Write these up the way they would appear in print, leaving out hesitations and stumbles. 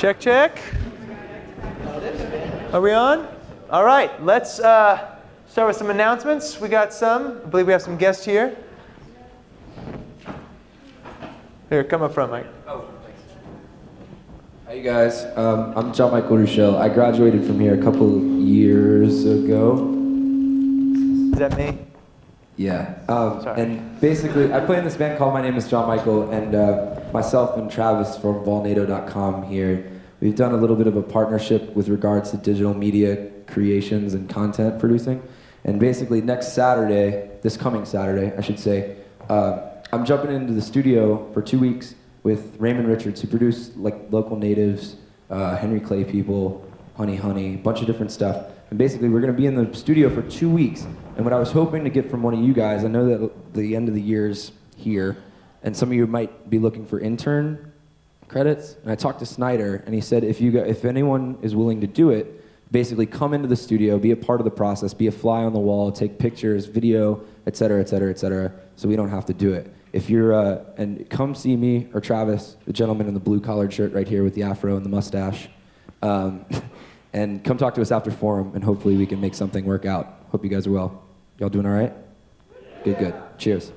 Check, check. Are we on? All right, let's start with some announcements. We got some. I believe we have some guests here. Here, come up front, Mike. Oh, thanks. Hi, you guys. I'm Jon Mueller. I graduated from here a couple years ago. Is that me? Yeah. Sorry. And basically, I play in this band called My Name is Jon Michael, and myself and Travis from volnado.com here, we've done a little bit of a partnership with regards to digital media creations and content producing. And basically, this coming Saturday, I should say, I'm jumping into the studio for 2 weeks with Raymond Richards, who produced like Local Natives, Henry Clay People, Honey Honey, a bunch of different stuff. And basically, we're going to be in the studio for 2 weeks. And what I was hoping to get from one of you guys, I know that the end of the year's here, and some of you might be looking for intern credits. And I talked to Snyder, and he said if anyone is willing to do it, basically come into the studio, be a part of the process, be a fly on the wall, take pictures, video, et cetera, so we don't have to do it. If you're, and come see me or Travis, the gentleman in the blue collared shirt right here with the afro and the mustache, and come talk to us after forum, and hopefully we can make something work out. Hope you guys are well. Y'all doing all right? Good. Cheers.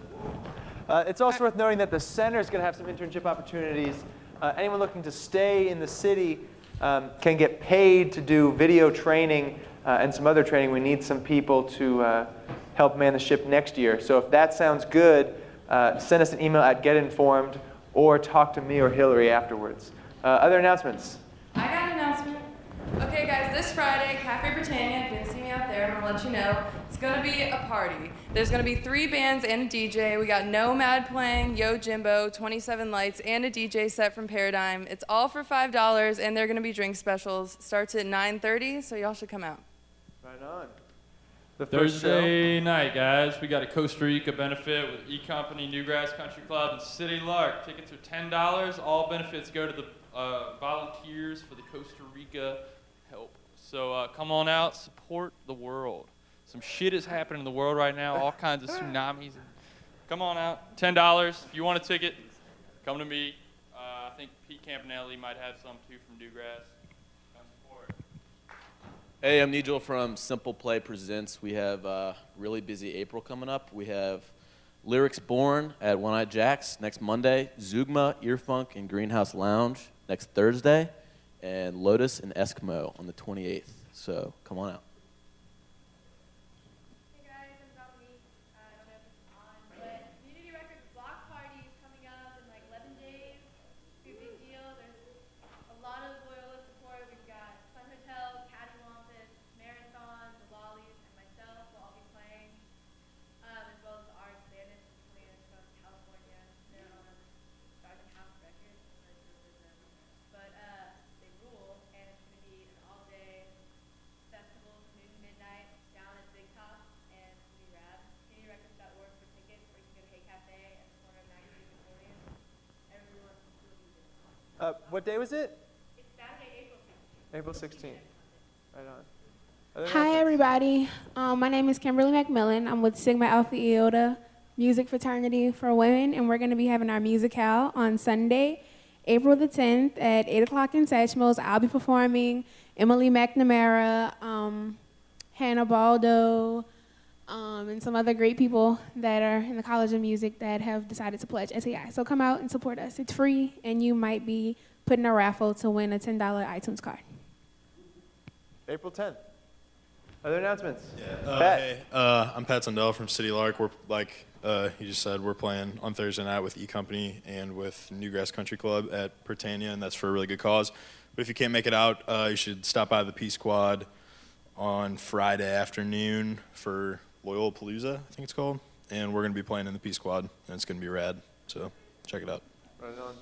It's also worth noting that the center is going to have some internship opportunities. Anyone looking to stay in the city can get paid to do video training and some other training. We need some people to help man the ship next year. So if that sounds good, send us an email at getinformed or talk to me or Hillary afterwards. Other announcements? I got an announcement. Okay, guys, this Friday, Cafe Britannia, if you didn't see me out there, I'm going to let you know, it's going to be a party. There's going to be 3 bands and a DJ. We got Nomad playing, Yo Jimbo, 27 Lights, and a DJ set from Paradigm. It's all for $5, and they're going to be drink specials. Starts at 9:30, so y'all should come out. Right on. Thursday night, guys, we got a Costa Rica benefit with E-Company, Newgrass Country Club, and City Lark. Tickets are $10. All benefits go to the volunteers for the Costa Rica help. So come on out, support the world. Some shit is happening in the world right now, all kinds of tsunamis. Come on out, $10. If you want a ticket, come to me. I think Pete Campanelli might have some too from Newgrass. Come support. Hey, I'm Nigel from Simple Play Presents. We have a really busy April coming up. We have Lyrics Born at One Eye Jack's next Monday, Zugma, Earfunk, and Greenhouse Lounge next Thursday, and Lotus and Eskimo on the 28th. So come on out. Hey guys, I'm Dominique. I don't know if it's on, but Community Records Block Party is coming up in like 11 days. It's a big deal. There's a lot of Loyola support. We've got Sun Hotel, Caddy Wampus, Marathon, the Lollies, and myself will all be playing, as well as the artist Vanis from California. They're on Sergeant House Records. But they rule, and it's going to be an all-day festival from noon to midnight down at Big Top, and it's going to be rad. CommunityRecords.org for tickets, or you can go to Hey Cafe at the corner of 90 and 40th. Everyone's cool music. What day was it? It's Saturday, April 16th. April 16th. Right on. Hi, everybody. My name is Kimberly McMillan. I'm with Sigma Alpha Iota Music Fraternity for Women, and we're going to be having our musicale on Sunday, April the 10th at 8 o'clock in Satchmos. I'll be performing. Emily McNamara, Hannah Baldo, and some other great people that are in the College of Music that have decided to pledge SAI. So come out and support us. It's free, and you might be put in a raffle to win a $10 iTunes card. April 10th. Other announcements? Yeah. Hey, I'm Pat Sundell from City Lark. We're like you just said, we're playing on Thursday night with E-Company and with Newgrass Country Club at Britannia, and that's for a really good cause. But if you can't make it out, you should stop by the P Squad on Friday afternoon for Loyola Palooza, I think it's called. And we're going to be playing in the P Squad, and it's going to be rad. So check it out. Right on.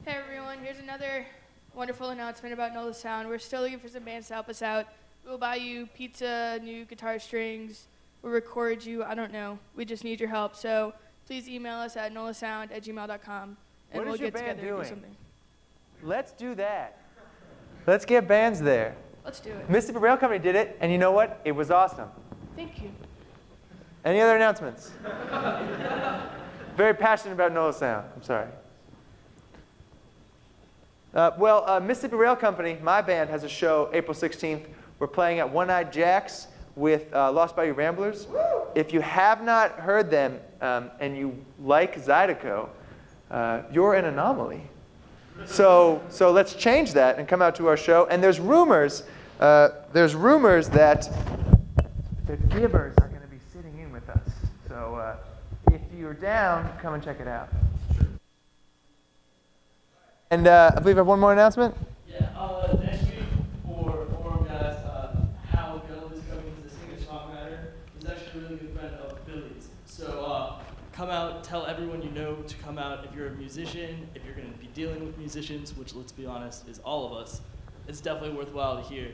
Hey everyone, here's another wonderful announcement about NOLA Sound. We're still looking for some bands to help us out. We'll buy you pizza, new guitar strings, we'll record you, I don't know. We just need your help. So please email us at nolasound@gmail.com and we'll get together and do something. Let's do that. Let's get bands there. Let's do it. Mississippi Rail Company did it, and you know what? It was awesome. Thank you. Any other announcements? Very passionate about NOLA Sound. I'm sorry. Mississippi Rail Company, my band, has a show April 16th. We're playing at One-Eyed Jack's with Lost Bayou Ramblers. If you have not heard them and you like Zydeco, you're an anomaly. So let's change that and come out to our show. And there's rumors that the Gibbers are going to be sitting in with us. So if you're down, come and check it out. And I believe I have one more announcement. Yeah, next week for Forum guys, Hal Gill is coming as a singer-songwriter. He's actually a really good friend of Billy's. So come out, tell everyone you know to come out. If you're a musician, if you're going to be dealing with musicians, which let's be honest is all of us, it's definitely worthwhile to hear.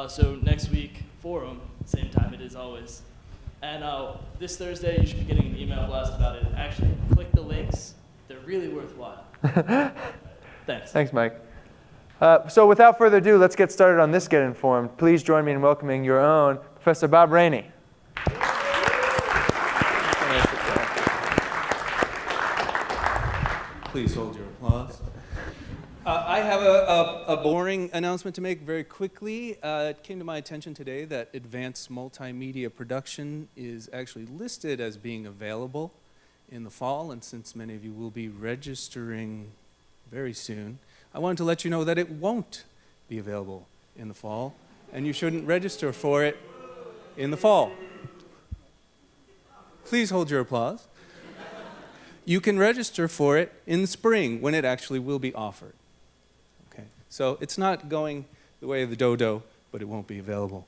So next week, Forum, same time it is always. And this Thursday, you should be getting an email blast about it. Actually, click the links. They're really worthwhile. Thanks. Thanks, Mike. So without further ado, let's get started on this Get Informed. Please join me in welcoming your own Professor Bob Rainey. Please hold your applause. I have a boring announcement to make very quickly. It came to my attention today that advanced multimedia production is actually listed as being available in the fall, and since many of you will be registering very soon, I wanted to let you know that it won't be available in the fall, and you shouldn't register for it in the fall. Please hold your applause. You can register for it in the spring when it actually will be offered. Okay, so it's not going the way of the dodo, but it won't be available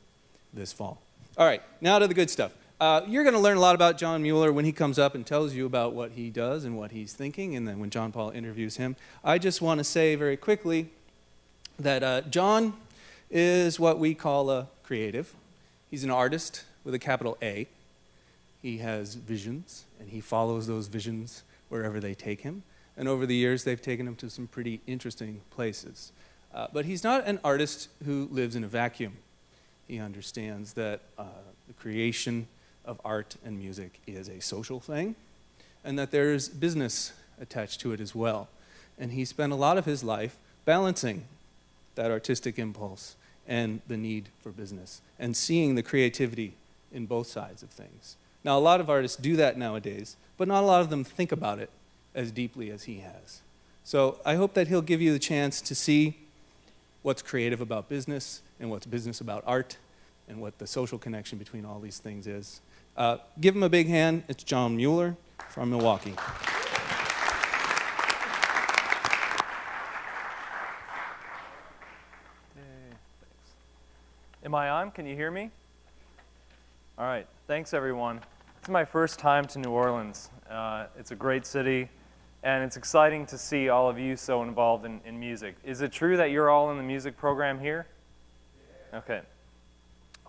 this fall. All right, now to the good stuff. You're going to learn a lot about Jon Mueller when he comes up and tells you about what he does and what he's thinking, and then when John Paul interviews him. I just want to say very quickly that Jon is what we call a creative. He's an artist with a capital A. He has visions, and he follows those visions wherever they take him. And over the years, they've taken him to some pretty interesting places. But he's not an artist who lives in a vacuum. He understands that the creation of art and music is a social thing, and that there's business attached to it as well. And he spent a lot of his life balancing that artistic impulse and the need for business, and seeing the creativity in both sides of things. Now, a lot of artists do that nowadays, but not a lot of them think about it as deeply as he has. So I hope that he'll give you the chance to see what's creative about business and what's business about art, and what the social connection between all these things is. Give him a big hand. It's Jon Mueller from Milwaukee. Am I on? Can you hear me? All right. Thanks, everyone. It's my first time to New Orleans. It's a great city, and it's exciting to see all of you so involved in music. Is it true that you're all in the music program here? Yeah. Okay.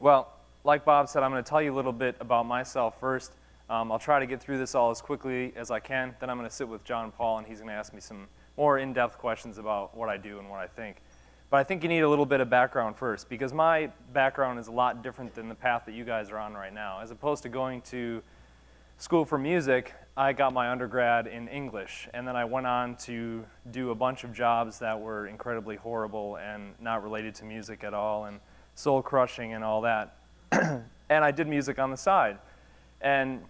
Well, like Bob said, I'm going to tell you a little bit about myself first. I'll try to get through this all as quickly as I can. Then I'm going to sit with John Paul, and he's going to ask me some more in-depth questions about what I do and what I think. But I think you need a little bit of background first, because my background is a lot different than the path that you guys are on right now. As opposed to going to school for music, I got my undergrad in English, and then I went on to do a bunch of jobs that were incredibly horrible and not related to music at all, and soul-crushing and all that. And I did music on the side. And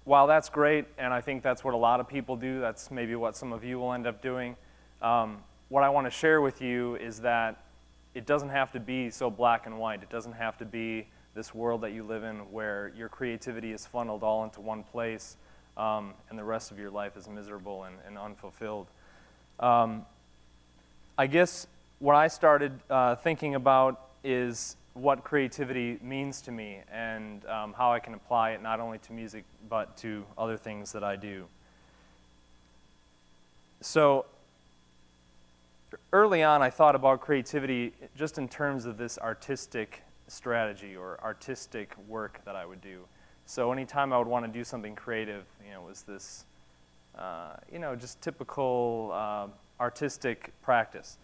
while that's great, and I think that's what a lot of people do, that's maybe what some of you will end up doing, what I want to share with you is that it doesn't have to be so black and white. It doesn't have to be this world that you live in where your creativity is funneled all into one place and the rest of your life is miserable and unfulfilled. I guess what I started thinking about is what creativity means to me and how I can apply it not only to music but to other things that I do. So early on I thought about creativity just in terms of this artistic strategy or artistic work that I would do. So anytime I would want to do something creative, it was this, just typical artistic practice.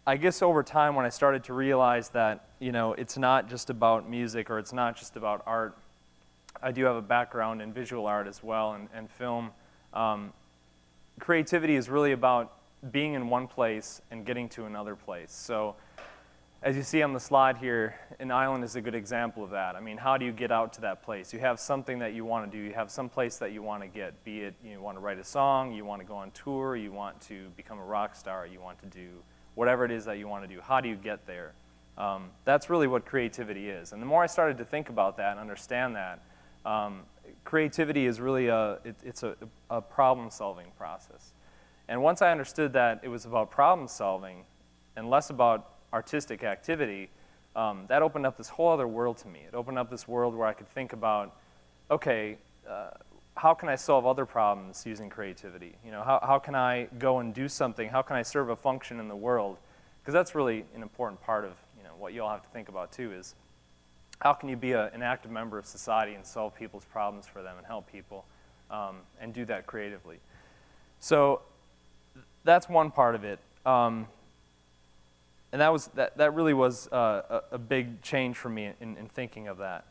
I guess over time when I started to realize that, it's not just about music or it's not just about art. I do have a background in visual art as well and film. Creativity is really about being in one place and getting to another place. So as you see on the slide here, an island is a good example of that. I mean, how do you get out to that place? You have something that you want to do. You have some place that you want to get, be it you want to write a song, you want to go on tour, you want to become a rock star, you want to do whatever it is that you want to do. How do you get there? That's really what creativity is. And the more I started to think about that and understand that, creativity is really it's a problem-solving process. And once I understood that it was about problem-solving and less about artistic activity, that opened up this whole other world to me. It opened up this world where I could think about, okay, how can I solve other problems using creativity? You know, how can I go and do something? How can I serve a function in the world? Because that's really an important part of what you all have to think about too, is how can you be an active member of society and solve people's problems for them and help people and do that creatively? So that's one part of it. And that really was a big change for me in thinking of that.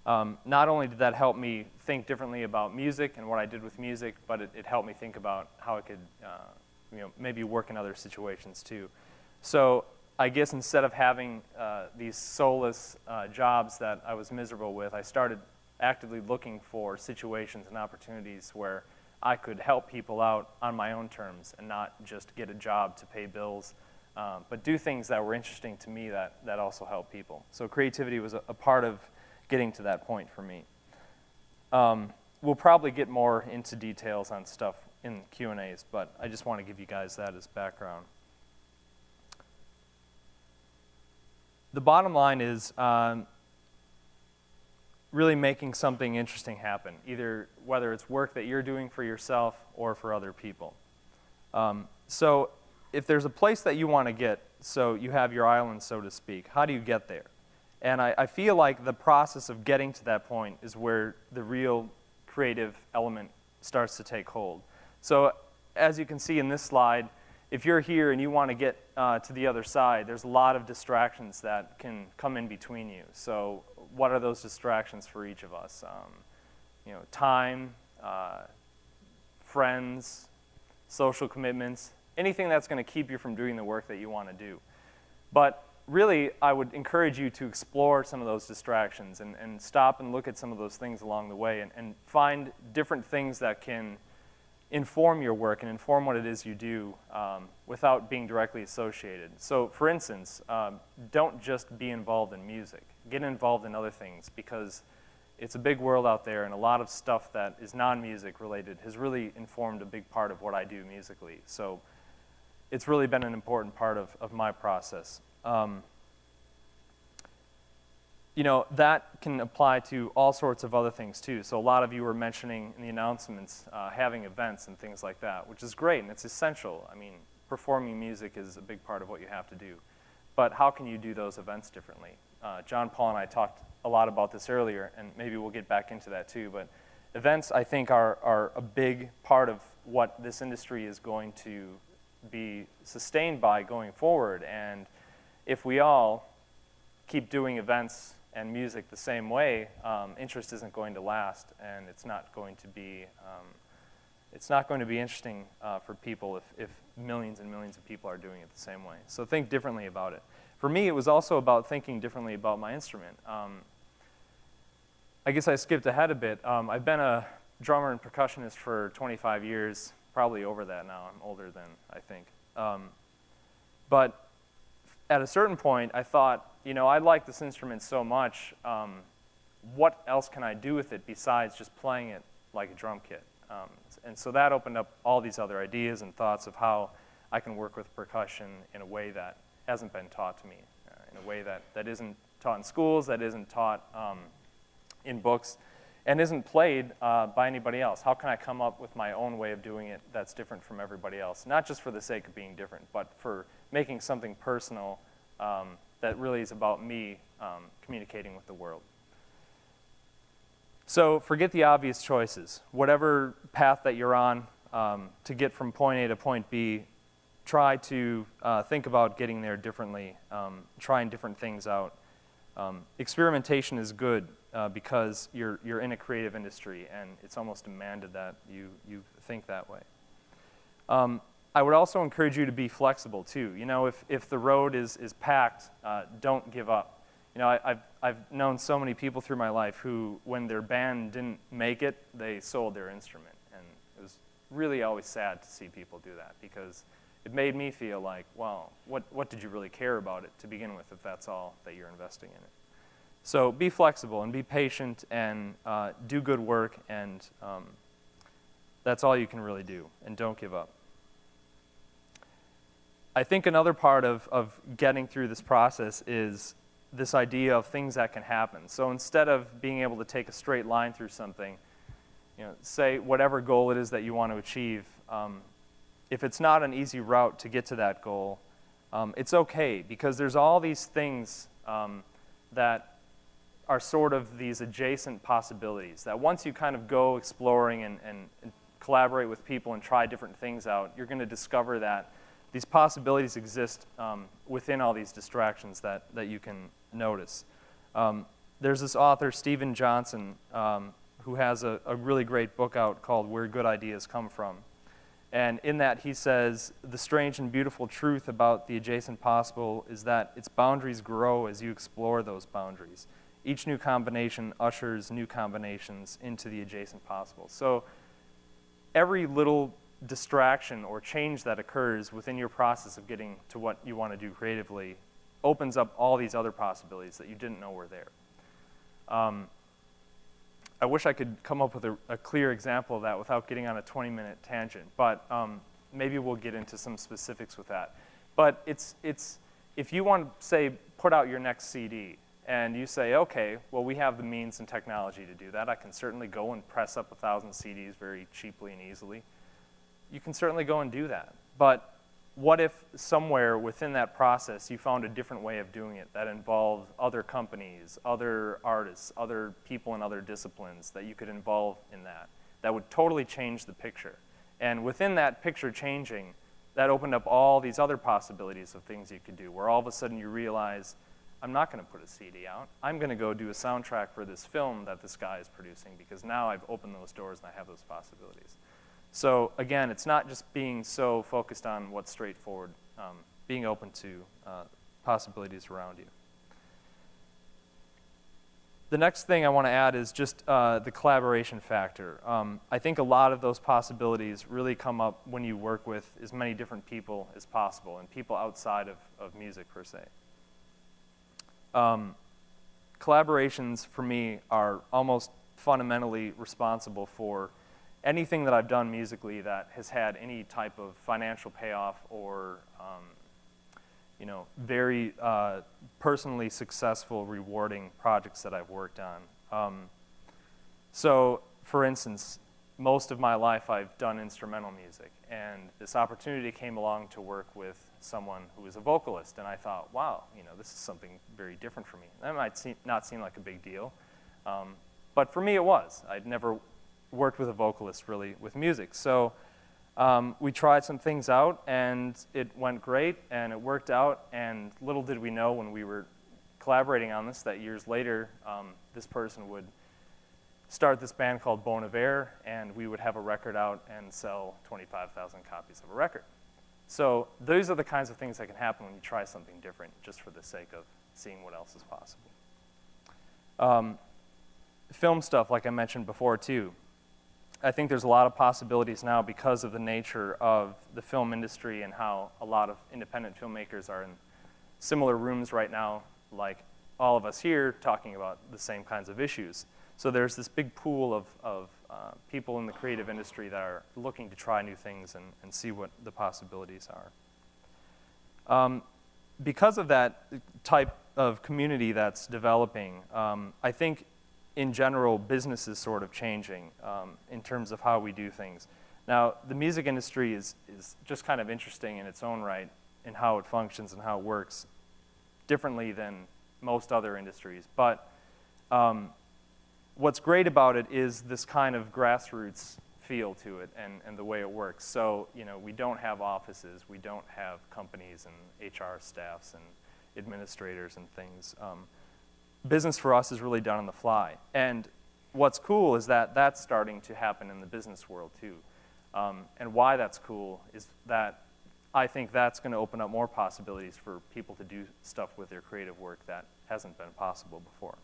Not only did that help me think differently about music and what I did with music, but it helped me think about how I could maybe work in other situations too. So I guess instead of having these soulless jobs that I was miserable with, I started actively looking for situations and opportunities where I could help people out on my own terms and not just get a job to pay bills, but do things that were interesting to me that also helped people. So creativity was a part of getting to that point for me. We'll probably get more into details on stuff in Q&As, but I just want to give you guys that as background. The bottom line is really making something interesting happen, either whether it's work that you're doing for yourself or for other people. So if there's a place that you want to get, so you have your island, so to speak, how do you get there? And I feel like the process of getting to that point is where the real creative element starts to take hold. So as you can see in this slide, if you're here and you want to get to the other side, there's a lot of distractions that can come in between you. So what are those distractions for each of us? Time, friends, social commitments, anything that's going to keep you from doing the work that you want to do. But really, I would encourage you to explore some of those distractions and stop and look at some of those things along the way and find different things that can inform your work and inform what it is you do without being directly associated. So for instance, don't just be involved in music. Get involved in other things, because it's a big world out there, and a lot of stuff that is non-music related has really informed a big part of what I do musically. So it's really been an important part of my process. That can apply to all sorts of other things too. So a lot of you were mentioning in the announcements having events and things like that, which is great and it's essential. I mean, performing music is a big part of what you have to do. But how can you do those events differently? John Paul and I talked a lot about this earlier, and maybe we'll get back into that too. But events, I think, are a big part of what this industry is going to be sustained by going forward. And if we all keep doing events and music the same way, interest isn't going to last, and it's not going to be interesting for people if millions and millions of people are doing it the same way. So think differently about it. For me, it was also about thinking differently about my instrument. I guess I skipped ahead a bit. I've been a drummer and percussionist for 25 years, probably over that now. I'm older than I think. But at a certain point, I thought, I like this instrument so much. What else can I do with it besides just playing it like a drum kit? And so that opened up all these other ideas and thoughts of how I can work with percussion in a way that hasn't been taught to me, in a way that isn't taught in schools, that isn't taught in books, and isn't played by anybody else. How can I come up with my own way of doing it that's different from everybody else? Not just for the sake of being different, but for making something personal that really is about me communicating with the world. So forget the obvious choices. Whatever path that you're on to get from point A to point B, try to think about getting there differently, trying different things out. Experimentation is good because you're in a creative industry, and it's almost demanded that you think that way. I would also encourage you to be flexible too. You know, if the road is packed, don't give up. You know, I've known so many people through my life who, when their band didn't make it, they sold their instrument. And it was really always sad to see people do that, because it made me feel like, well, what did you really care about it to begin with if that's all that you're investing in it? So be flexible and be patient and do good work, and that's all you can really do, and don't give up. I think another part of getting through this process is this idea of things that can happen. So instead of being able to take a straight line through something, you know, say whatever goal it is that you want to achieve, if it's not an easy route to get to that goal, it's okay, because there's all these things that are sort of these adjacent possibilities that once you kind of go exploring and collaborate with people and try different things out, you're going to discover that these possibilities exist within all these distractions that you can notice. There's this author, Stephen Johnson, who has a really great book out called Where Good Ideas Come From. And in that he says, the strange and beautiful truth about the adjacent possible is that its boundaries grow as you explore those boundaries. Each new combination ushers new combinations into the adjacent possible. So every little distraction or change that occurs within your process of getting to what you want to do creatively opens up all these other possibilities that you didn't know were there. I wish I could come up with a clear example of that without getting on a 20-minute tangent, but maybe we'll get into some specifics with that. But it's if you want to, say, put out your next CD, and you say, okay, well, we have the means and technology to do that. I can certainly go and press up 1,000 CDs very cheaply and easily. You can certainly go and do that. But what if somewhere within that process you found a different way of doing it that involved other companies, other artists, other people in other disciplines that you could involve in that would totally change the picture. And within that picture changing, that opened up all these other possibilities of things you could do, where all of a sudden you realize, I'm not going to put a CD out. I'm going to go do a soundtrack for this film that this guy is producing, because now I've opened those doors and I have those possibilities. So again, it's not just being so focused on what's straightforward, being open to possibilities around you. The next thing I want to add is just the collaboration factor. I think a lot of those possibilities really come up when you work with as many different people as possible, and people outside of music per se. Collaborations for me are almost fundamentally responsible for anything that I've done musically that has had any type of financial payoff or very personally successful, rewarding projects that I've worked on. So, for instance, most of my life I've done instrumental music, and this opportunity came along to work with someone who was a vocalist, and I thought, wow, this is something very different for me. That might not seem like a big deal, but for me it was. I'd never worked with a vocalist really with music. So we tried some things out, and it went great, and it worked out, and little did we know when we were collaborating on this that years later this person would start this band called Bon Iver, and we would have a record out and sell 25,000 copies of a record. So those are the kinds of things that can happen when you try something different just for the sake of seeing what else is possible. Film stuff, like I mentioned before too. I think there's a lot of possibilities now because of the nature of the film industry and how a lot of independent filmmakers are in similar rooms right now, like all of us here, talking about the same kinds of issues. So there's this big pool of people in the creative industry that are looking to try new things and see what the possibilities are. Because of that type of community that's developing, I think in general, business is sort of changing in terms of how we do things. Now, the music industry is just kind of interesting in its own right in how it functions and how it works differently than most other industries. But what's great about it is this kind of grassroots feel to it and the way it works. So, we don't have offices, we don't have companies and HR staffs and administrators and things. Business for us is really done on the fly. And what's cool is that that's starting to happen in the business world too. And why that's cool is that I think that's going to open up more possibilities for people to do stuff with their creative work that hasn't been possible before.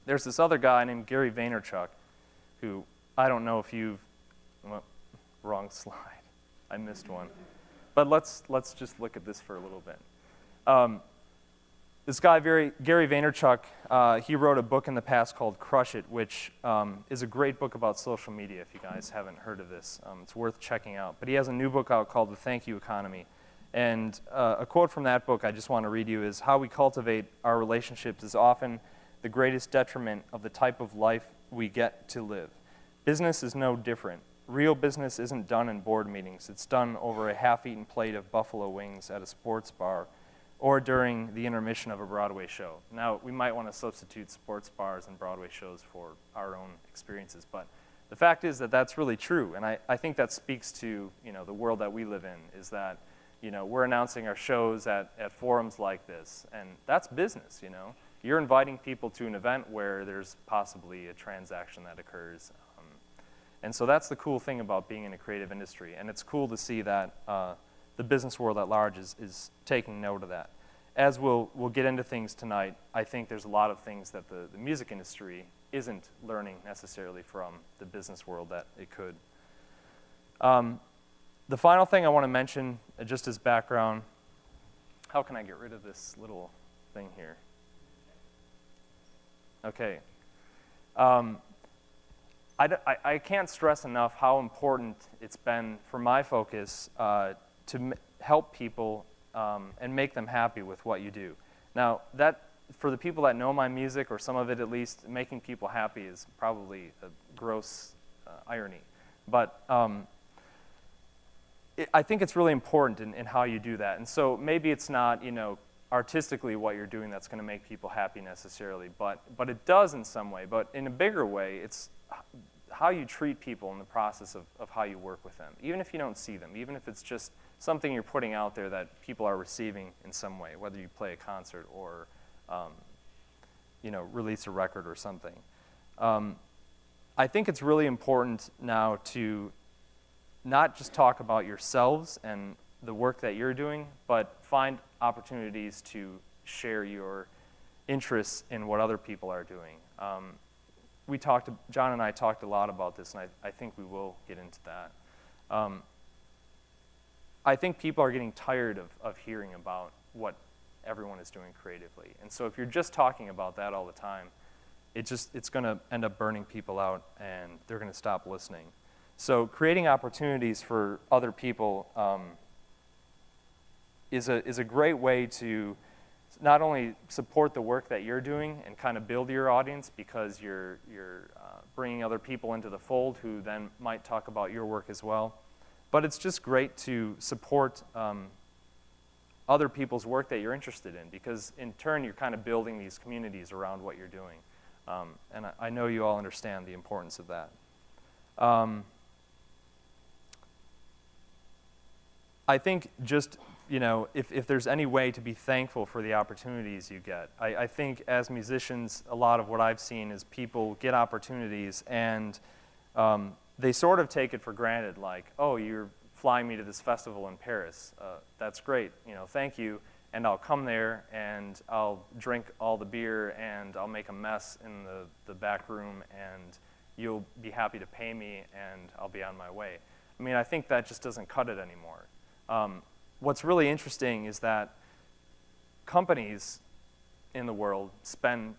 There's this other guy named Gary Vaynerchuk, who I don't know if you've, well, wrong slide. I missed one. But let's just look at this for a little bit. This guy, Gary Vaynerchuk, he wrote a book in the past called Crush It, which is a great book about social media, if you guys haven't heard of this. It's worth checking out. But he has a new book out called The Thank You Economy. And a quote from that book I just want to read you is, "How we cultivate our relationships is often the greatest detriment of the type of life we get to live. Business is no different. Real business isn't done in board meetings. It's done over a half-eaten plate of buffalo wings at a sports bar or during the intermission of a Broadway show." Now, we might want to substitute sports bars and Broadway shows for our own experiences, but the fact is that that's really true, and I think that speaks to, the world that we live in, is that, we're announcing our shows at forums like this, and that's business, You're inviting people to an event where there's possibly a transaction that occurs. And so that's the cool thing about being in a creative industry, and it's cool to see that the business world at large is taking note of that. As we'll get into things tonight, I think there's a lot of things that the music industry isn't learning necessarily from the business world that it could. The final thing I want to mention, just as background, how can I get rid of this little thing here? Okay. I can't stress enough how important it's been for my focus to help people and make them happy with what you do. Now, that, for the people that know my music, or some of it at least, making people happy is probably a gross irony. But I think it's really important in how you do that. And so maybe it's not, artistically what you're doing that's going to make people happy necessarily, but it does in some way. But in a bigger way, it's how you treat people in the process of how you work with them, even if you don't see them, even if it's just something you're putting out there that people are receiving in some way, whether you play a concert or release a record or something. I think it's really important now to not just talk about yourselves and the work that you're doing, but find opportunities to share your interests in what other people are doing. John and I talked a lot about this, and I think we will get into that. I think people are getting tired of hearing about what everyone is doing creatively. And so if you're just talking about that all the time, it's going to end up burning people out, and they're going to stop listening. So creating opportunities for other people is a great way to not only support the work that you're doing and kind of build your audience, because you're bringing other people into the fold who then might talk about your work as well, but it's just great to support other people's work that you're interested in, because in turn you're kind of building these communities around what you're doing. And I know you all understand the importance of that. I think just, if there's any way to be thankful for the opportunities you get. I think as musicians, a lot of what I've seen is people get opportunities and they sort of take it for granted, like, oh, you're flying me to this festival in Paris. That's great, thank you. And I'll come there and I'll drink all the beer and I'll make a mess in the back room and you'll be happy to pay me and I'll be on my way. I mean, I think that just doesn't cut it anymore. What's really interesting is that companies in the world spend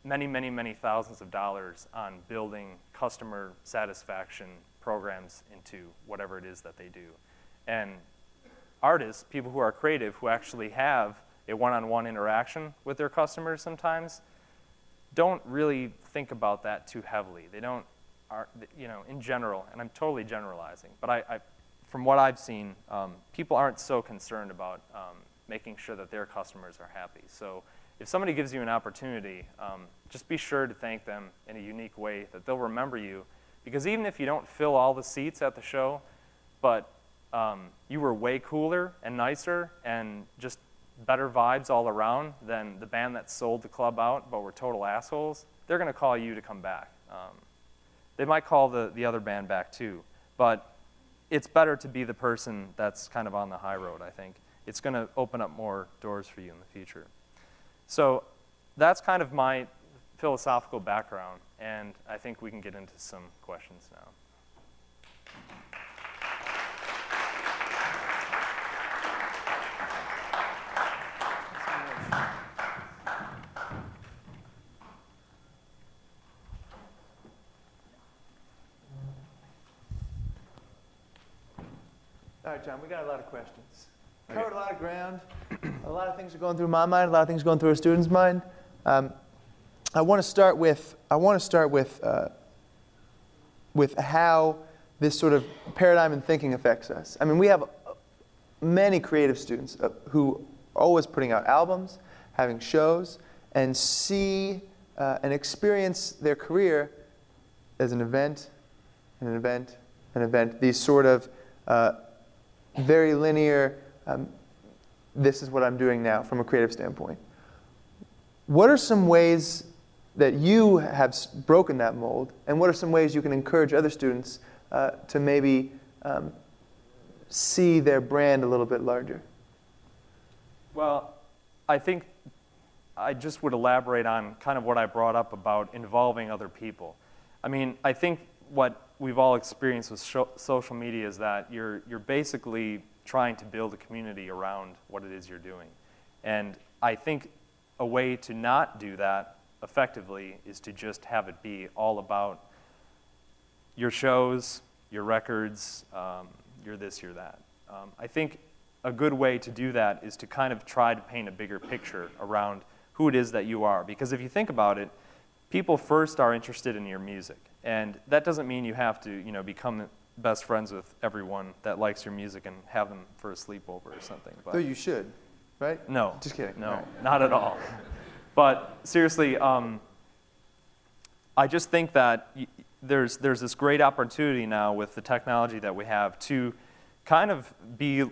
many, many, many thousands of dollars on building customer satisfaction programs into whatever it is that they do. And artists, people who are creative, who actually have a one-on-one interaction with their customers sometimes, don't really think about that too heavily. They don't, in general, and I'm totally generalizing, but from what I've seen, people aren't so concerned about making sure that their customers are happy. So if somebody gives you an opportunity, just be sure to thank them in a unique way that they'll remember you. Because even if you don't fill all the seats at the show, but you were way cooler and nicer and just better vibes all around than the band that sold the club out but were total assholes, they're going to call you to come back. They might call the other band back too. But it's better to be the person that's kind of on the high road, I think. It's going to open up more doors for you in the future. So that's kind of my philosophical background, and I think we can get into some questions now. All right, John, we got a lot of questions. Covered a lot of ground. A lot of things are going through my mind. A lot of things going through our students' mind. I want to start with how this sort of paradigm and thinking affects us. I mean, we have many creative students who are always putting out albums, having shows, and see and experience their career as an event, an event, an event. These sort of very linear, this is what I'm doing now from a creative standpoint. What are some ways that you have broken that mold, and what are some ways you can encourage other students to maybe see their brand a little bit larger? Well, I think I just would elaborate on kind of what I brought up about involving other people. I mean, I think what we've all experienced with social media is that you're basically trying to build a community around what it is you're doing. And I think a way to not do that effectively is to just have it be all about your shows, your records, your this, your that. I think a good way to do that is to kind of try to paint a bigger picture around who it is that you are. Because if you think about it, people first are interested in your music. And that doesn't mean you have to, become best friends with everyone that likes your music and have them for a sleepover or something. But Though you should, right? No. Just kidding. No, Right. not at all. But seriously, I just think that there's this great opportunity now with the technology that we have to kind of be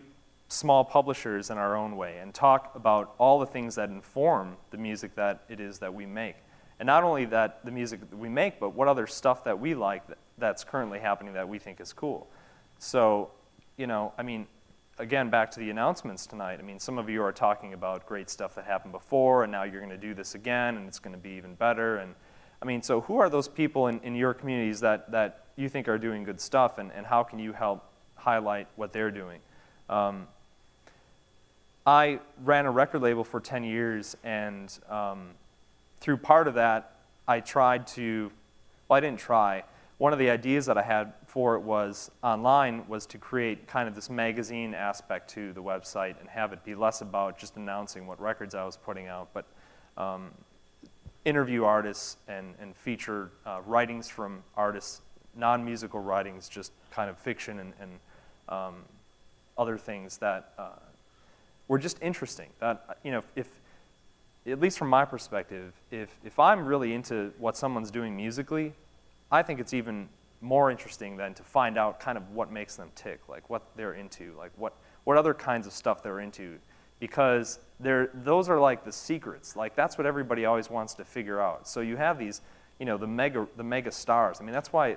small publishers in our own way and talk about all the things that inform the music that it is that we make. And not only that the music that we make, but what other stuff that we like that's currently happening that we think is cool. So, I mean, again, back to the announcements tonight. I mean, some of you are talking about great stuff that happened before, and now you're going to do this again, and it's going to be even better. And I mean, so who are those people in your communities that you think are doing good stuff, and how can you help highlight what they're doing? I ran a record label for 10 years, and through part of that, I tried to, well, I didn't try. One of the ideas that I had for it was online was to create kind of this magazine aspect to the website and have it be less about just announcing what records I was putting out, but interview artists and feature writings from artists, non-musical writings, just kind of fiction and other things that were just interesting. That, if at least from my perspective, if I'm really into what someone's doing musically, I think it's even more interesting than to find out kind of what makes them tick, like what they're into, like what other kinds of stuff they're into, because those are like the secrets. Like that's what everybody always wants to figure out. So you have these, the mega stars. I mean, that's why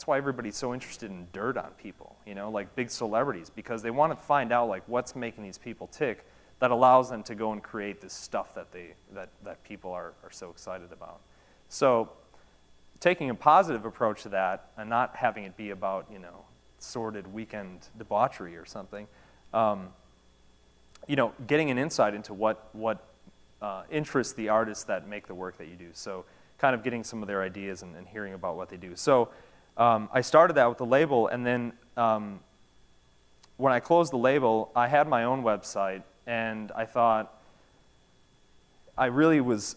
everybody's so interested in dirt on people, like big celebrities, because they want to find out like what's making these people tick that allows them to go and create this stuff that people are so excited about. So taking a positive approach to that and not having it be about, sordid weekend debauchery or something, getting an insight into what interests the artists that make the work that you do. So kind of getting some of their ideas and hearing about what they do. So I started that with the label, and then when I closed the label, I had my own website, and I thought, I really was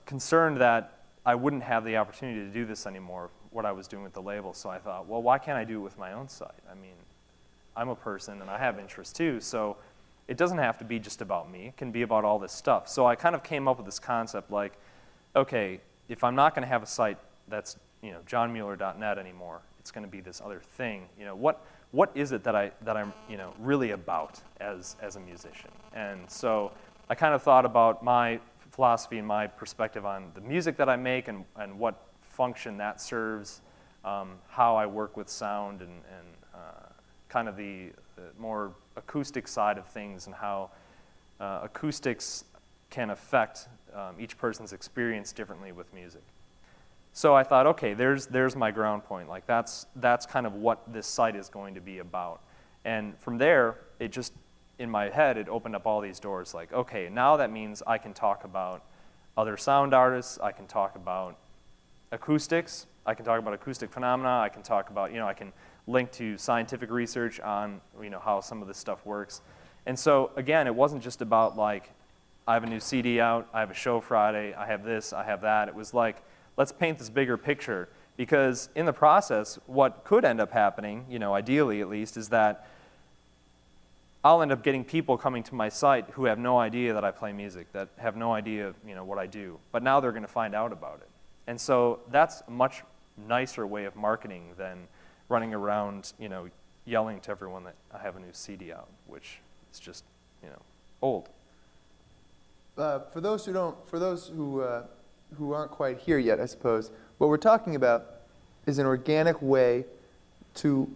concerned that I wouldn't have the opportunity to do this anymore, what I was doing with the label. So I thought, well, why can't I do it with my own site? I mean, I'm a person and I have interests too, so it doesn't have to be just about me. It can be about all this stuff. So I kind of came up with this concept like, okay, if I'm not going to have a site that's jonmueller.net anymore, it's going to be this other thing. What is it that I'm really about as a musician? And so I kind of thought about my philosophy and my perspective on the music that I make and what function that serves, how I work with sound and kind of the more acoustic side of things and how acoustics can affect each person's experience differently with music. So I thought, okay, there's my ground point. Like that's kind of what this site is going to be about. And from there, it just, in my head, it opened up all these doors. Like, okay, now that means I can talk about other sound artists. I can talk about acoustics. I can talk about acoustic phenomena. I can talk about, I can link to scientific research on, how some of this stuff works. And so, again, it wasn't just about like, I have a new CD out, I have a show Friday, I have this, I have that. It was like, let's paint this bigger picture. Because in the process, what could end up happening, ideally at least, is that I'll end up getting people coming to my site who have no idea that I play music, that have no idea, what I do. But now they're going to find out about it. And so that's a much nicer way of marketing than running around, yelling to everyone that I have a new CD out, which is just, old. For those who aren't quite here yet, I suppose, what we're talking about is an organic way to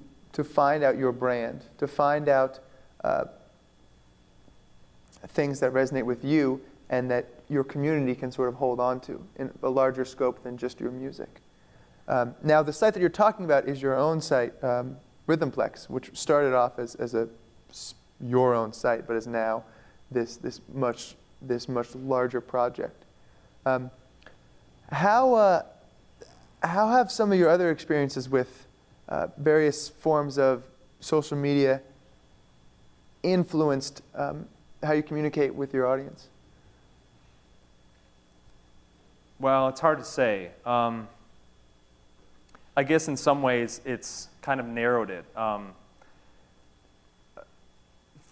find out your brand, to find out things that resonate with you and that your community can sort of hold on to in a larger scope than just your music. Now, the site that you're talking about is your own site, Rhythmplex, which started off as your own site, but is now this much larger project. How have some of your other experiences with various forms of social media influenced how you communicate with your audience? Well, it's hard to say. I guess in some ways it's kind of narrowed it.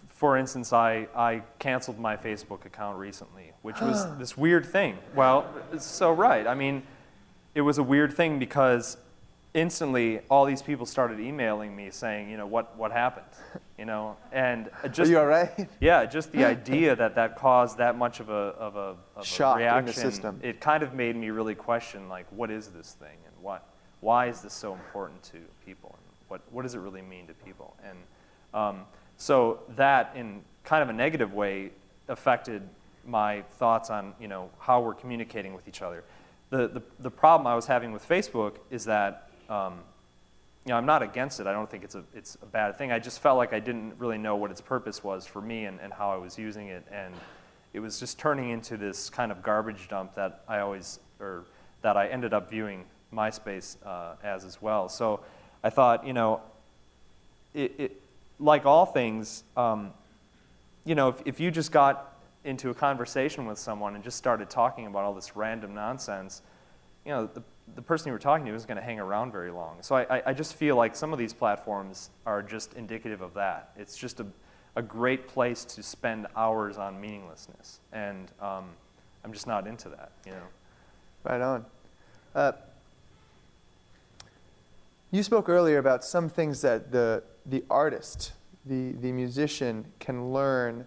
For instance, I canceled my Facebook account recently, which was this weird thing. Well, it's so right. I mean, it was a weird thing because instantly all these people started emailing me saying, what happened? And just, are you all right? Yeah, just the idea that caused that much of a shock reaction, in the system. It kind of made me really question, like, what is this thing and why is this so important to people and what does it really mean to people? And so that, in kind of a negative way, affected my thoughts on how we're communicating with each other. The problem I was having with Facebook is that I'm not against it. I don't think it's a bad thing. I just felt like I didn't really know what its purpose was for me and how I was using it, and it was just turning into this kind of garbage dump that that I ended up viewing MySpace as well. So I thought, like all things, if you just got into a conversation with someone and just started talking about all this random nonsense, the person you were talking to isn't going to hang around very long. So I just feel like some of these platforms are just indicative of that. It's just a great place to spend hours on meaninglessness, and I'm just not into that. Right on. You spoke earlier about some things that the artist, the musician, can learn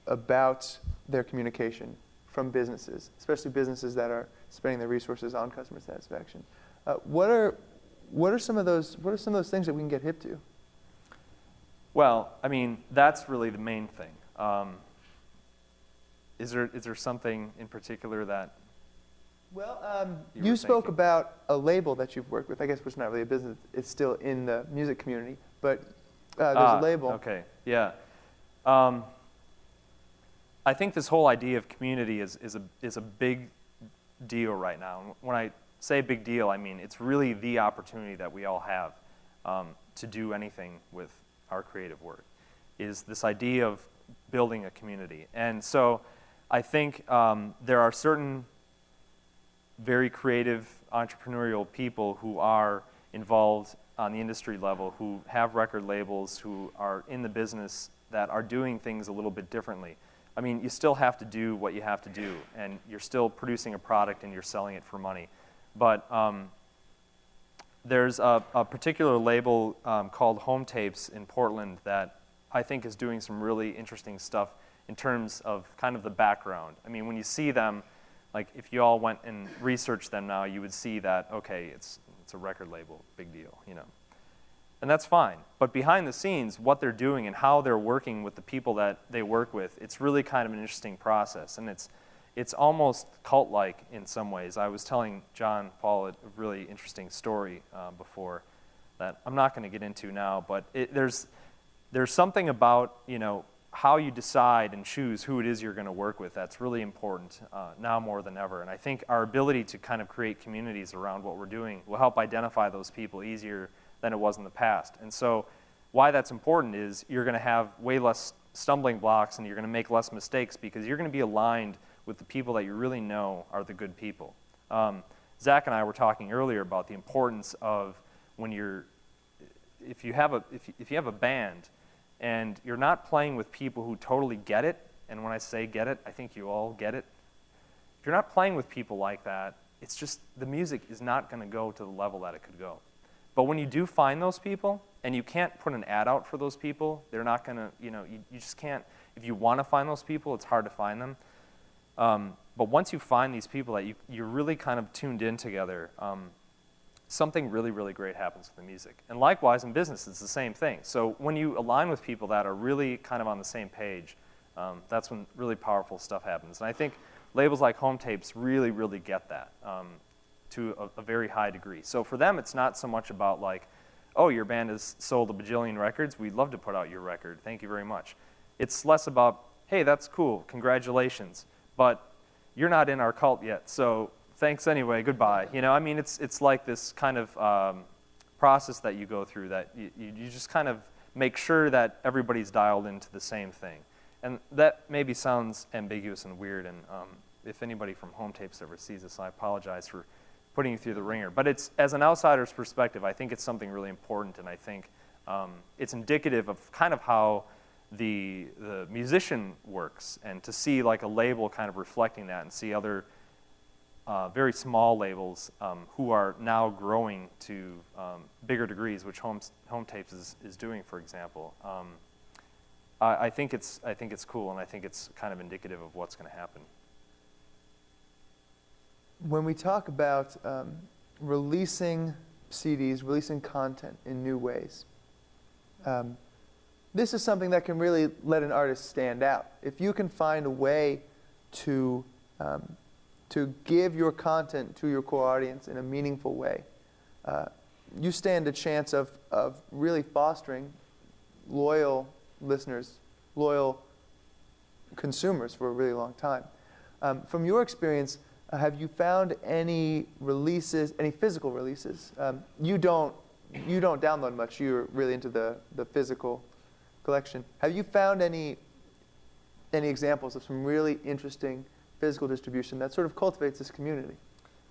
about their communication from businesses, especially businesses that are spending their resources on customer satisfaction. What are some of those things that we can get hip to? Well, I mean, that's really the main thing. Is there something in particular that? Well, you spoke about a label that you've worked with. I guess it's not really a business; it's still in the music community. But there's a label. Okay. Yeah. I think this whole idea of community is a big deal right now. When I say big deal, I mean it's really the opportunity that we all have to do anything with our creative work, is this idea of building a community. And so I think there are certain very creative entrepreneurial people who are involved on the industry level, who have record labels, who are in the business, that are doing things a little bit differently. I mean, you still have to do what you have to do, and you're still producing a product and you're selling it for money. But there's a particular label called Home Tapes in Portland that I think is doing some really interesting stuff in terms of kind of the background. I mean, when you see them, like if you all went and researched them now, you would see that, okay, it's a record label, big deal, And that's fine. But behind the scenes, what they're doing and how they're working with the people that they work with, it's really kind of an interesting process. And it's almost cult-like in some ways. I was telling John Paul a really interesting story before that I'm not going to get into now, but there's something about, you know, how you decide and choose who it is you're going to work with that's really important now more than ever. And I think our ability to kind of create communities around what we're doing will help identify those people easier than it was in the past. And so why that's important is you're going to have way less stumbling blocks and you're going to make less mistakes because you're going to be aligned with the people that you really know are the good people. Zach and I were talking earlier about the importance of when if you have a band and you're not playing with people who totally get it, and when I say get it, I think you all get it. If you're not playing with people like that, it's just the music is not going to go to the level that it could go. But when you do find those people, and you can't put an ad out for those people, they're not going to, you know, you just can't. If you want to find those people, it's hard to find them. But once you find these people that you're really kind of tuned in together, something really, really great happens with the music. And likewise in business, it's the same thing. So when you align with people that are really kind of on the same page, that's when really powerful stuff happens. And I think labels like Home Tapes really, really get that to a very high degree. So for them, it's not so much about like, oh, your band has sold a bajillion records. We'd love to put out your record. Thank you very much. It's less about, hey, that's cool. Congratulations. But you're not in our cult yet, so thanks anyway, goodbye. You know, I mean, it's like this kind of process that you go through that you just kind of make sure that everybody's dialed into the same thing. And that maybe sounds ambiguous and weird, and if anybody from Home Tapes ever sees this, I apologize for putting you through the ringer. But it's, as an outsider's perspective, I think it's something really important, and I think it's indicative of kind of how the musician works, and to see like a label kind of reflecting that and see other very small labels who are now growing to bigger degrees, which Home Tapes is doing, for example. I think it's cool, and I think it's kind of indicative of what's going to happen. When we talk about releasing CDs, releasing content in new ways, this is something that can really let an artist stand out. If you can find a way to give your content to your core audience in a meaningful way, you stand a chance of really fostering loyal listeners, loyal consumers for a really long time. From your experience, have you found any releases, any physical releases? You don't download much. You're really into the physical collection. Have you found any examples of some really interesting physical distribution that sort of cultivates this community?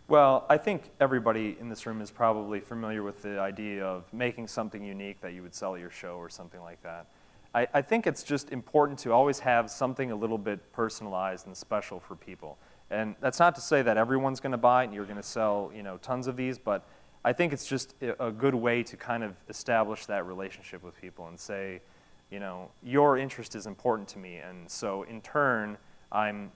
Well, I think everybody in this room is probably familiar with the idea of making something unique that you would sell at your show or something like that. I think it's just important to always have something a little bit personalized and special for people. And that's not to say that everyone's going to buy it and you're going to sell, you know, tons of these, but I think it's just a good way to kind of establish that relationship with people and say, you know, your interest is important to me, and so in turn, I'm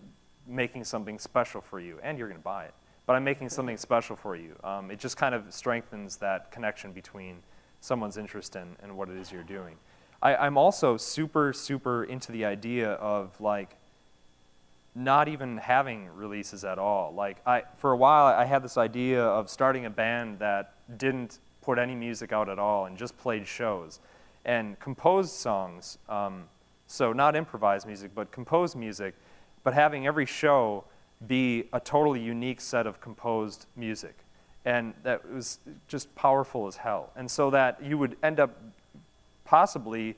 making something special for you, and you're going to buy it. But I'm making something special for you. It just kind of strengthens that connection between someone's interest and what it is you're doing. I'm also super, super into the idea of like not even having releases at all. Like for a while, I had this idea of starting a band that didn't put any music out at all and just played shows and composed songs. So not improvised music, but composed music, but having every show be a totally unique set of composed music. And that was just powerful as hell. And so that you would end up possibly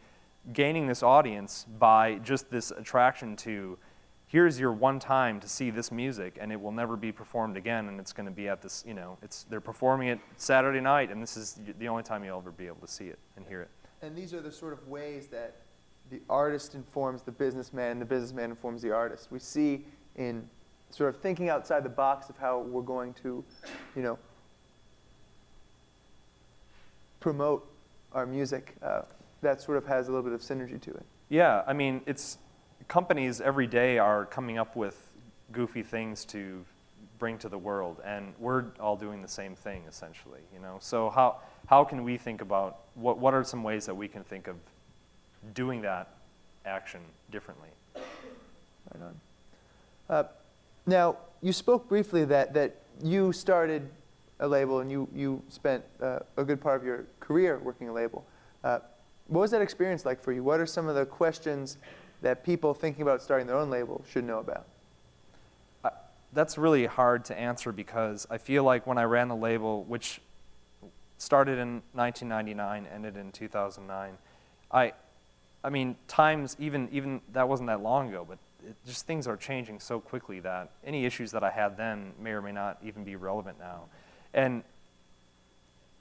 gaining this audience by just this attraction to, here's your one time to see this music, and it will never be performed again, and it's going to be at this, you know, they're performing it Saturday night, and this is the only time you'll ever be able to see it and hear it. And these are the sort of ways that the artist informs the businessman, and the businessman informs the artist. We see in sort of thinking outside the box of how we're going to, you know, promote our music. That sort of has a little bit of synergy to it. Yeah, I mean, companies every day are coming up with goofy things to bring to the world, and we're all doing the same thing essentially, you know. So how can we think about what are some ways that we can think of doing that action differently? Right on. Now, you spoke briefly that you started a label and you spent a good part of your career working a label. What was that experience like for you? What are some of the questions that people thinking about starting their own label should know about? That's really hard to answer because I feel like when I ran the label, which started in 1999, ended in 2009, I mean, times, even that wasn't that long ago, but just things are changing so quickly that any issues that I had then may or may not even be relevant now. And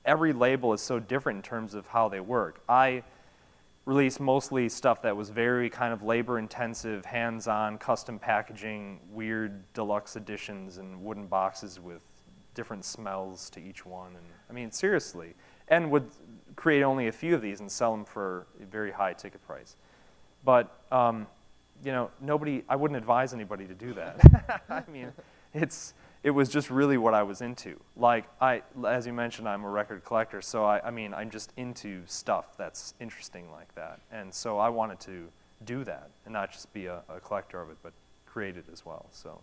every label is so different in terms of how they work. I released mostly stuff that was very kind of labor-intensive, hands-on, custom packaging, weird deluxe editions and wooden boxes with different smells to each one. And I mean, seriously. And would create only a few of these and sell them for a very high ticket price. But, you know, I wouldn't advise anybody to do that. I mean, it was just really what I was into. Like, as you mentioned, I'm a record collector, so I mean, I'm just into stuff that's interesting like that. And so I wanted to do that and not just be a collector of it, but create it as well. So,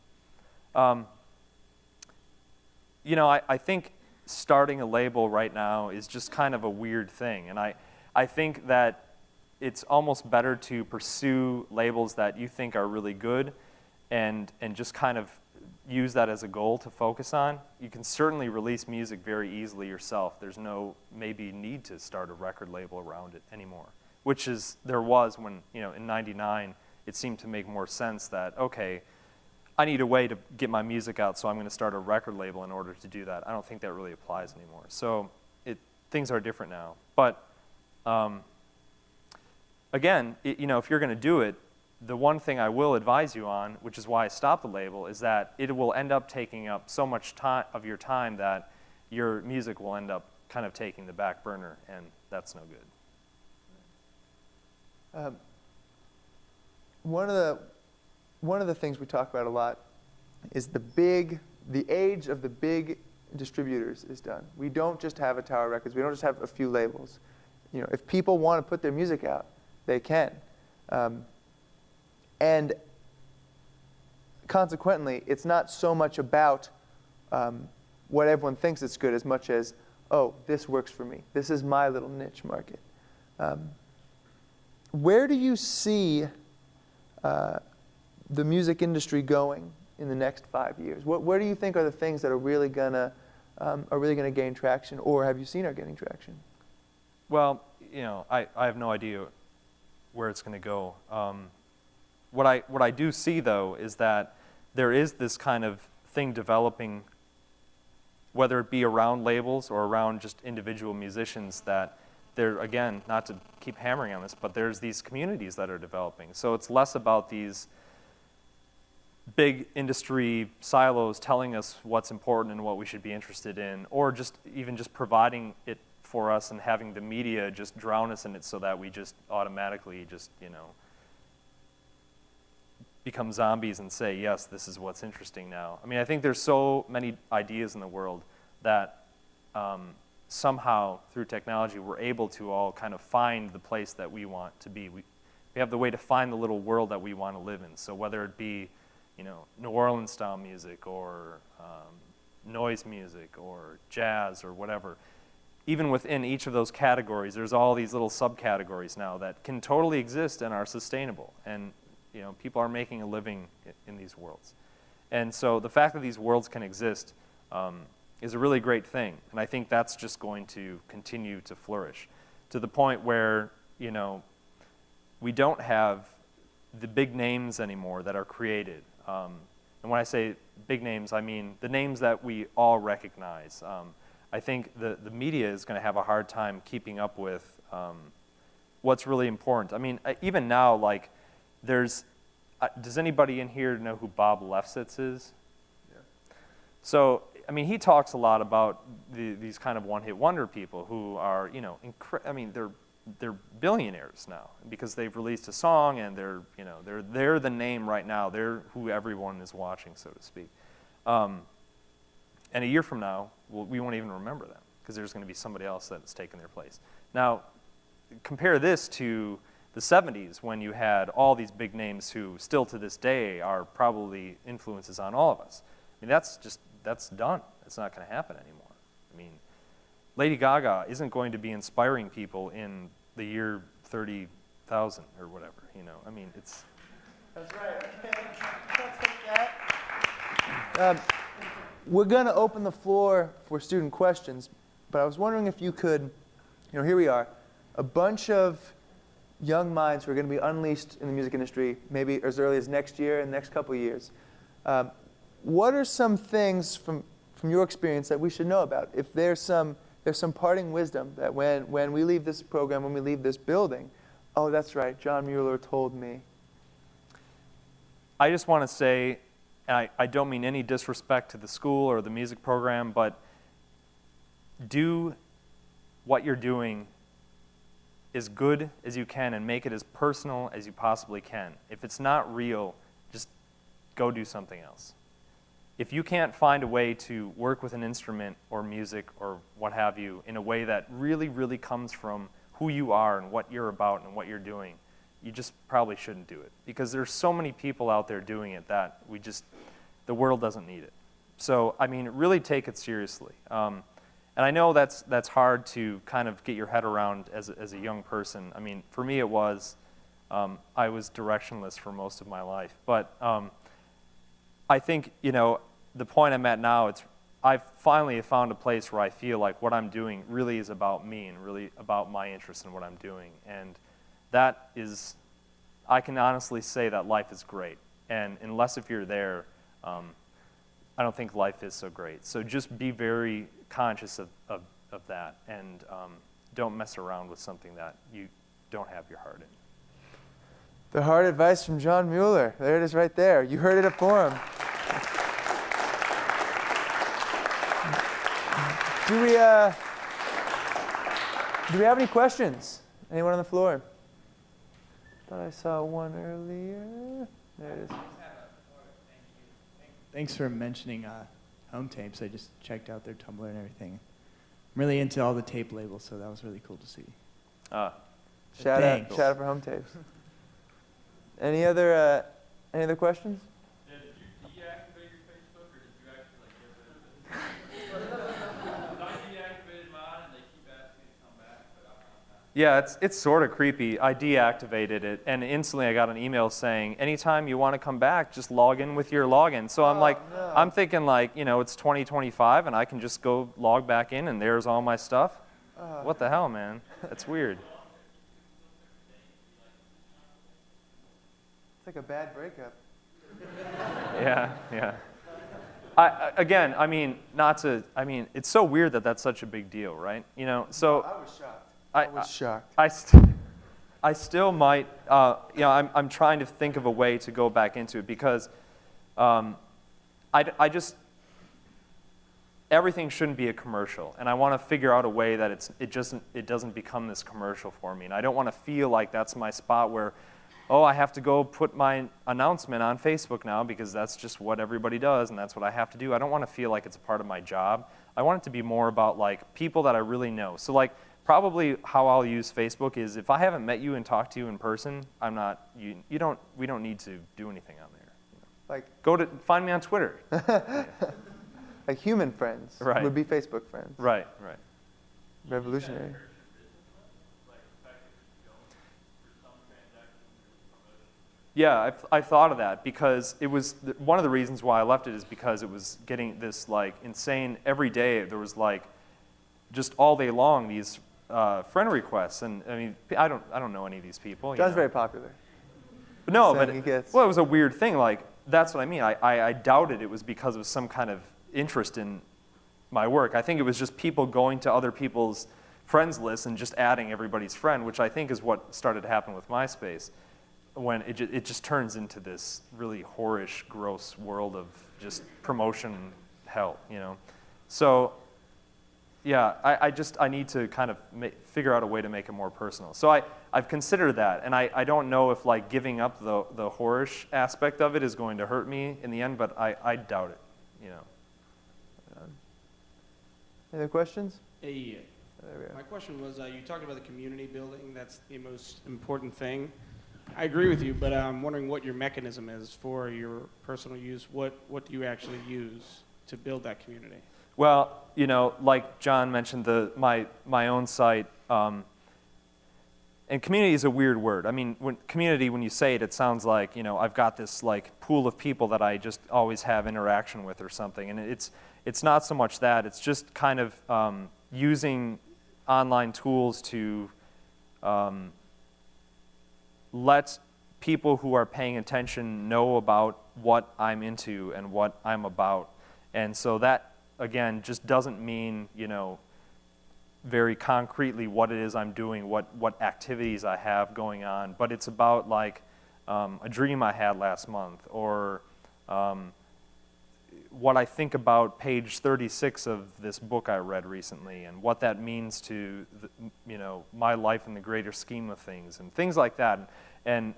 you know, I think starting a label right now is just kind of a weird thing. And I think that it's almost better to pursue labels that you think are really good and just kind of use that as a goal to focus on. You can certainly release music very easily yourself. There's no maybe need to start a record label around it anymore, which is there was when, you know, in '99 it seemed to make more sense that, okay, I need a way to get my music out, so I'm going to start a record label in order to do that. I don't think that really applies anymore. So things are different now. But again, you know, if you're going to do it, the one thing I will advise you on, which is why I stopped the label, is that it will end up taking up so much time of your time that your music will end up kind of taking the back burner, and that's no good. One of the things we talk about a lot is the age of the big distributors is done. We don't just have a Tower Records. We don't just have a few labels. You know, if people want to put their music out, they can. And consequently, it's not so much about what everyone thinks is good as much as, oh, this works for me. This is my little niche market. Where do you see the music industry going in the next 5 years? Where do you think are the things that are really gonna gain traction, or have you seen are getting traction? Well, you know, I have no idea where it's going to go. What I do see, though, is that there is this kind of thing developing, whether it be around labels or around just individual musicians, that there, again, not to keep hammering on this, but there's these communities that are developing. So it's less about these big industry silos telling us what's important and what we should be interested in, or just even just providing it for us and having the media just drown us in it so that we just automatically just, you know, become zombies and say, yes, this is what's interesting now. I mean, I think there's so many ideas in the world that somehow through technology we're able to all kind of find the place that we want to be. We have the way to find the little world that we want to live in. So whether it be, you know, New Orleans style music or noise music or jazz or whatever, even within each of those categories, there's all these little subcategories now that can totally exist and are sustainable. And you know, people are making a living in these worlds. And so the fact that these worlds can exist is a really great thing. And I think that's just going to continue to flourish to the point where, you know, we don't have the big names anymore that are created. And when I say big names, I mean the names that we all recognize. I think the media is going to have a hard time keeping up with what's really important. I mean, even now, like, does anybody in here know who Bob Lefsetz is? Yeah. So, I mean, he talks a lot about these kind of one-hit wonder people who are, you know, I mean, they're billionaires now because they've released a song and they're, you know, they're the name right now. They're who everyone is watching, so to speak. And a year from now, we won't even remember them because there's going to be somebody else that's taken their place. Now, compare this to the 70s when you had all these big names who still to this day are probably influences on all of us. I mean, that's done. It's not going to happen anymore. I mean, Lady Gaga isn't going to be inspiring people in the year 30,000 or whatever, you know. I mean, it's... That's right. Okay. I'll take that. We're going to open the floor for student questions, but I was wondering if you could, here we are, a bunch of young minds who are going to be unleashed in the music industry, maybe as early as next year and the next couple of years. What are some things from your experience that we should know about? If there's some parting wisdom that when we leave this program, when we leave this building, oh, that's right, Jon Mueller told me. I just want to say, and I don't mean any disrespect to the school or the music program, but do what you're doing as good as you can and make it as personal as you possibly can. If it's not real, just go do something else. If you can't find a way to work with an instrument or music or what have you in a way that really, really comes from who you are and what you're about and what you're doing, you just probably shouldn't do it. Because there's so many people out there doing it that the world doesn't need it. So, I mean, really take it seriously. And I know that's hard to kind of get your head around as a young person. I mean, for me it was, I was directionless for most of my life. But I think, the point I'm at now, I finally have found a place where I feel like what I'm doing really is about me and really about my interest in what I'm doing. And that is, I can honestly say that life is great. And unless if you're there, I don't think life is so great. So just be very conscious of that and don't mess around with something that you don't have your heart in. The hard advice from Jon Mueller. There it is right there. You heard it at Forum. Do we have any questions? Anyone on the floor? Thought I saw one earlier. There it is. Thanks for mentioning home tapes. I just checked out their Tumblr and everything. I'm really into all the tape labels, so that was really cool to see. Shout out for home tapes. Any other questions? Yeah, did you deactivate your Facebook, or did you actually get rid of it? I deactivated mine, and they keep asking me to come back, but I'm not. Yeah, it's sort of creepy. I deactivated it, and instantly I got an email saying, anytime you want to come back, just log in with your login. So I'm I'm thinking it's 2025, and I can just go log back in, and there's all my stuff. What the hell, man? That's weird. It's like a bad breakup. Yeah. It's so weird that that's such a big deal, right? So I was shocked. I was shocked. I still might, I'm trying to think of a way to go back into it because everything shouldn't be a commercial, and I want to figure out a way that it doesn't become this commercial for me, and I don't want to feel like that's my spot where, I have to go put my announcement on Facebook now because that's just what everybody does and that's what I have to do. I don't want to feel like it's a part of my job. I want it to be more about people that I really know. So probably how I'll use Facebook is if I haven't met you and talked to you in person, we don't need to do anything on there. Find me on Twitter. Like human friends would be Facebook friends. Right. Revolutionary. Yeah, I thought of that because it was one of the reasons why I left it is because it was getting this insane every day. There was just all day long these friend requests, and I mean I don't know any of these people. John's very popular. But it was a weird thing. That's what I mean. I doubted it was because of some kind of interest in my work. I think it was just people going to other people's friends lists and just adding everybody's friend, which I think is what started to happen with MySpace. When it just turns into this really whorish, gross world of just promotion hell, So, yeah, I need to kind of figure out a way to make it more personal. So I've considered that, and I don't know if giving up the whorish aspect of it is going to hurt me in the end, but I doubt it, Any other questions? Hey, There we go. my question was, you talked about the community building. That's the most important thing. I agree with you, but I'm wondering what your mechanism is for your personal use. What do you actually use to build that community? Well, you know, like John mentioned, my own site, and community is a weird word. I mean, community, when you say it, it sounds like, you know, I've got this like pool of people that I just always have interaction with or something. And it's not so much that. It's just kind of using online tools to let people who are paying attention know about what I'm into and what I'm about. And so that, again, just doesn't mean, you know, very concretely what it is I'm doing, what activities I have going on, but it's about like a dream I had last month, or what I think about page 36 of this book I read recently, and what that means to you know, my life in the greater scheme of things, and things like that, and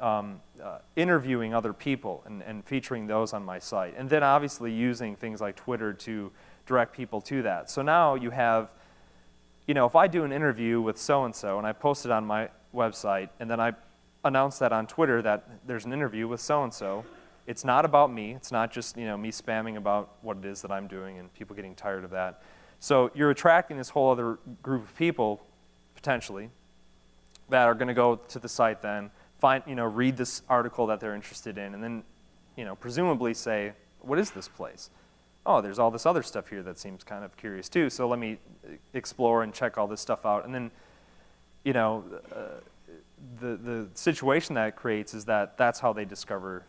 interviewing other people and featuring those on my site, and then obviously using things like Twitter to direct people to that. So now you have, you know, if I do an interview with so-and-so and I post it on my website, and then I announce that on Twitter that there's an interview with so-and-so, it's not about me. It's not just, you know, me spamming about what it is that I'm doing and people getting tired of that. So you're attracting this whole other group of people, potentially, that are going to go to the site then, find, you know, read this article that they're interested in, and then, you know, presumably say, what is this place? Oh, there's all this other stuff here that seems kind of curious too, so let me explore and check all this stuff out. And then, you know, the situation that it creates is that that's how they discover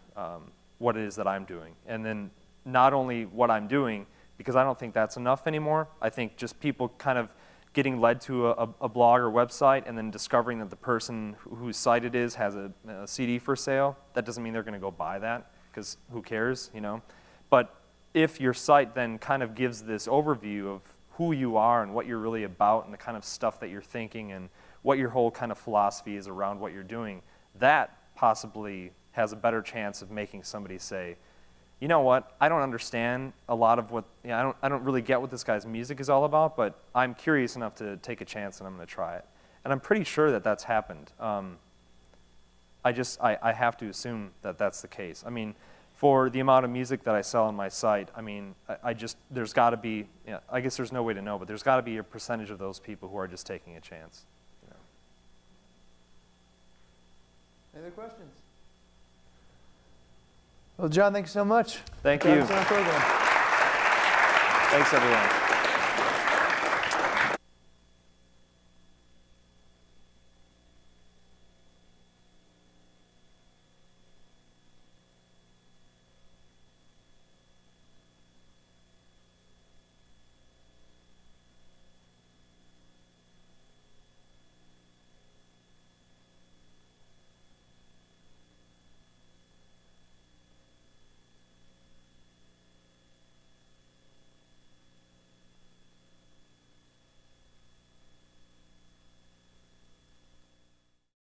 what it is that I'm doing. And then not only what I'm doing, because I don't think that's enough anymore. I think just people kind of getting led to a blog or website and then discovering that the person whose site it is has a CD for sale. That doesn't mean they're going to go buy that, because who cares, you know? But if your site then kind of gives this overview of who you are and what you're really about and the kind of stuff that you're thinking and what your whole kind of philosophy is around what you're doing, that possibly has a better chance of making somebody say, you know what, I don't understand a lot of what, you know, I don't really get what this guy's music is all about, but I'm curious enough to take a chance and I'm going to try it. And I'm pretty sure that that's happened. I have to assume that that's the case. I mean, for the amount of music that I sell on my site, I mean, there's got to be, you know, I guess there's no way to know, but there's got to be a percentage of those people who are just taking a chance. You know. Any other questions? Well, John, thanks so much. Thank you. Thanks, everyone. Thanks, everyone.